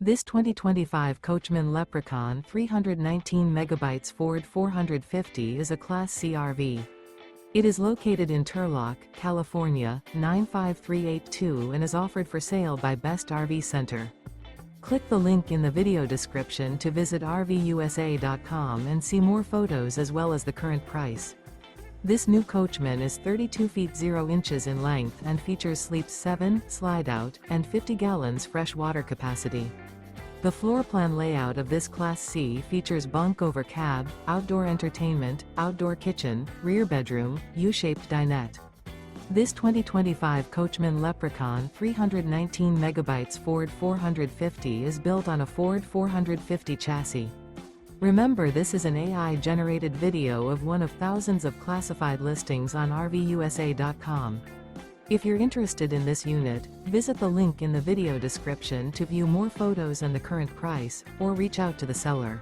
This 2025 Coachmen Leprechaun 319 MB Ford 450 is a Class C RV. It is located in Turlock, California, 95382 and is offered for sale by Best RV Center. Click the link in the video description to visit RVUSA.com and see more photos as well as the current price. This new Coachmen is 32 feet 0 inches in length and features sleeps 7, Slideout, and 50 gallons fresh water capacity. The floor plan layout of this Class C features bunk over cab, outdoor entertainment, outdoor kitchen, rear bedroom, U-shaped dinette. This 2025 Coachmen Leprechaun 319 MB Ford 450 is built on a Ford 450 chassis. Remember, this is an AI-generated video of one of thousands of classified listings on RVUSA.com. If you're interested in this unit, visit the link in the video description to view more photos and the current price, or reach out to the seller.